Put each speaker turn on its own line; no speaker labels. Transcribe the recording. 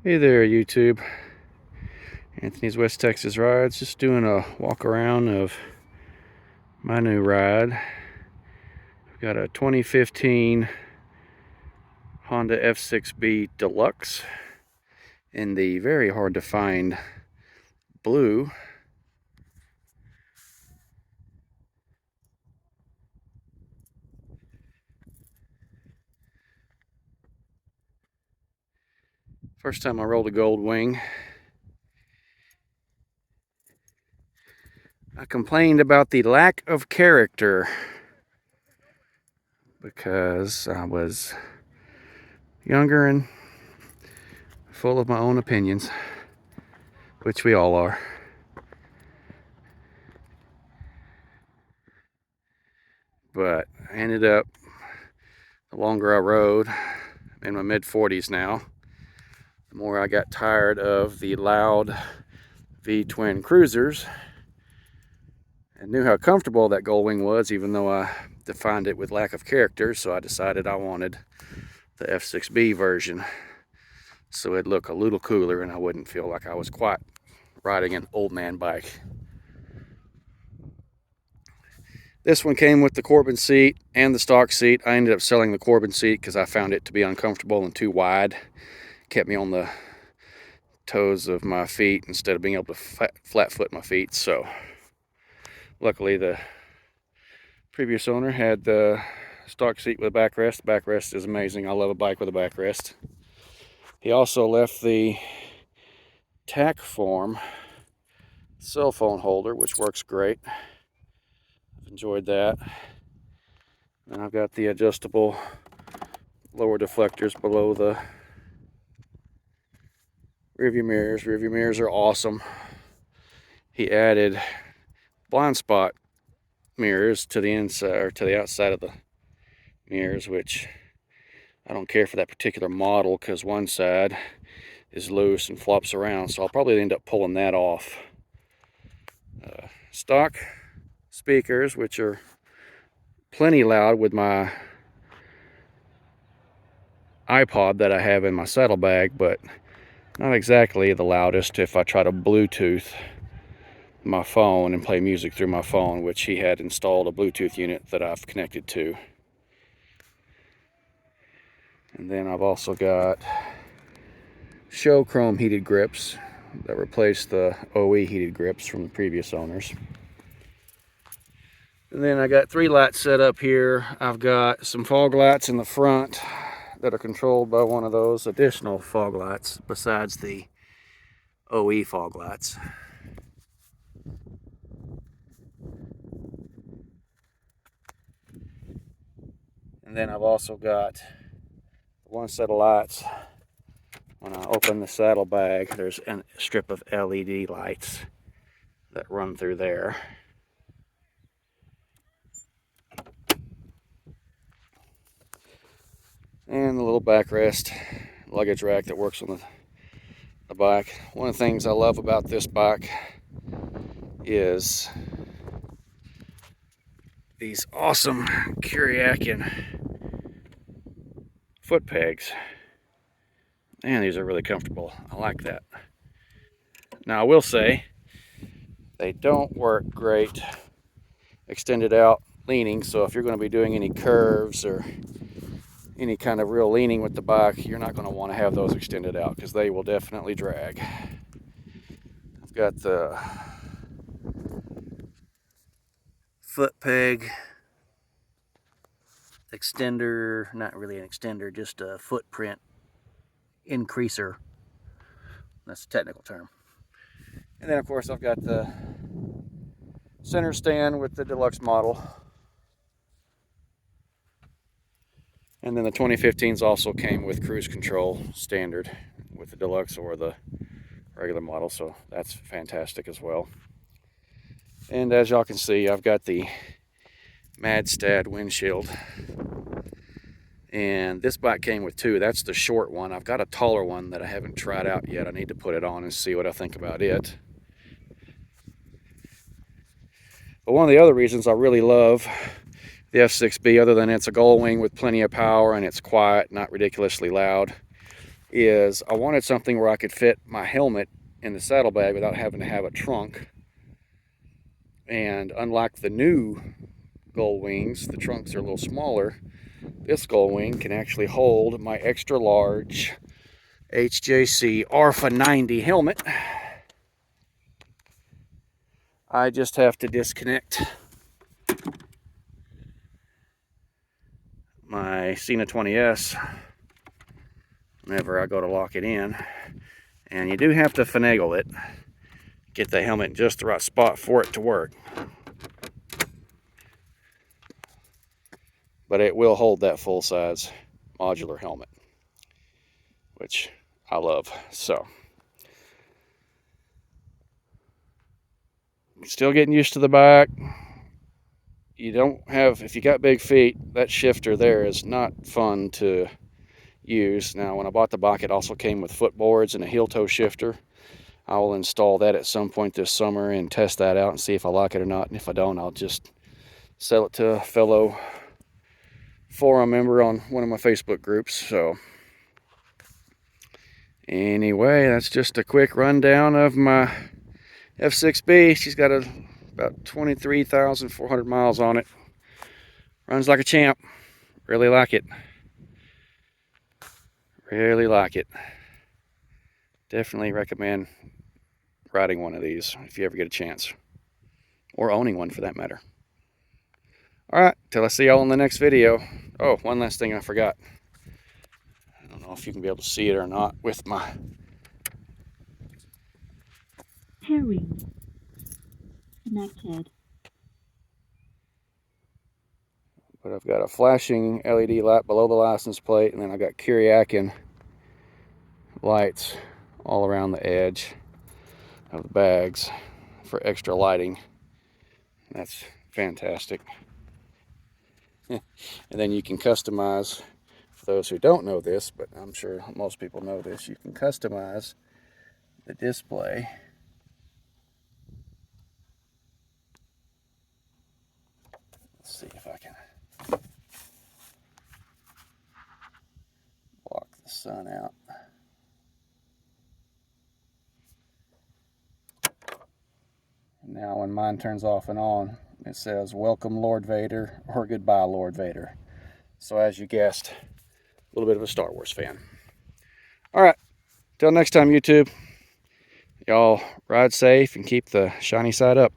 Hey there, YouTube. Anthony's West Texas Rides. Just doing a walk around of my new ride. I've got a 2015 Honda F6B Deluxe in the very hard to find blue. First time I rolled a Goldwing. I complained about the lack of character because I was younger and full of my own opinions, which we all are. But I ended up, the longer I rode, I'm in my mid-40s now, the more I got tired of the loud V-twin cruisers and knew how comfortable that Goldwing was, even though I defined it with lack of character. So I decided I wanted the F6B version so it'd look a little cooler and I wouldn't feel like I was quite riding an old man bike. This one came with the Corbin seat and the stock seat. I ended up selling the Corbin seat because I found it to be uncomfortable and too wide. Kept me on the toes of my feet instead of being able to flat foot my feet. So luckily the previous owner had the stock seat with a backrest. The backrest is amazing. I love a bike with a backrest. He also left the tack form cell phone holder, which works great. I've enjoyed that. And I've got the adjustable lower deflectors below the rearview mirrors. Rearview mirrors are awesome. He added blind spot mirrors to the inside or to the outside of the mirrors, which I don't care for that particular model because one side is loose and flops around, so I'll probably end up pulling that off. Stock speakers, which are plenty loud with my iPod that I have in my saddlebag, but not exactly the loudest if I try to Bluetooth my phone and play music through my phone, which he had installed a Bluetooth unit that I've connected to. And then I've also got show chrome heated grips that replaced the OE heated grips from the previous owners. And then I got 3 lights set up here. I've got some fog lights in the front that are controlled by one of those additional fog lights besides the OE fog lights. And then I've also got one set of lights. When I open the saddlebag, there's a strip of LED lights that run through there. And the little backrest luggage rack that works on the bike. One of the things I love about this bike is these awesome Kuriakin foot pegs. Man, these are really comfortable. I like that. Now I will say they don't work great extended out leaning, so if you're going to be doing any curves or any kind of real leaning with the bike, you're not going to want to have those extended out because they will definitely drag. I've got the foot peg extender, not really an extender, just a footprint increaser. That's a technical term. And then of course I've got the center stand with the deluxe model. And then the 2015s also came with cruise control standard with the deluxe or the regular model, so that's fantastic as well. And as y'all can see, I've got the Madstad windshield. And this bike came with 2. That's the short one. I've got a taller one that I haven't tried out yet. I need to put it on and see what I think about it. But one of the other reasons I really love the F6B, other than it's a Goldwing with plenty of power and it's quiet, not ridiculously loud, is I wanted something where I could fit my helmet in the saddlebag without having to have a trunk. And unlike the new Goldwings, the trunks are a little smaller. This Goldwing can actually hold my extra large HJC ARFA 90 helmet. I just have to disconnect my Cena 20S whenever I go to lock it in. And you do have to finagle it, get the helmet in just the right spot for it to work. But it will hold that full-size modular helmet, which I love. So, still getting used to the back. You don't have, if you got big feet, that shifter there is not fun to use. Now, when I bought the bike, it also came with footboards and a heel toe shifter. I will install that at some point this summer and test that out and see if I like it or not. And if I don't, I'll just sell it to a fellow forum member on one of my Facebook groups. So anyway, that's just a quick rundown of my F6B. She's got about 23,400 miles on it. Runs like a champ. Really like it. Really like it. Definitely recommend riding one of these if you ever get a chance. Or owning one for that matter. Alright, till I see y'all in the next video. Oh, one last thing I forgot. I don't know if you can be able to see it or not with my...
Pairing. Connected.
But I've got a flashing LED light below the license plate, and then I've got Kiriakin lights all around the edge of the bags for extra lighting. That's fantastic. And then you can customize, for those who don't know this, but I'm sure most people know this, you can customize the display. Let's see if I can block the sun out. Now when mine turns off and on, it says welcome Lord Vader or goodbye Lord Vader. So as you guessed, a little bit of a Star Wars fan. Alright, till next time YouTube, y'all ride safe and keep the shiny side up.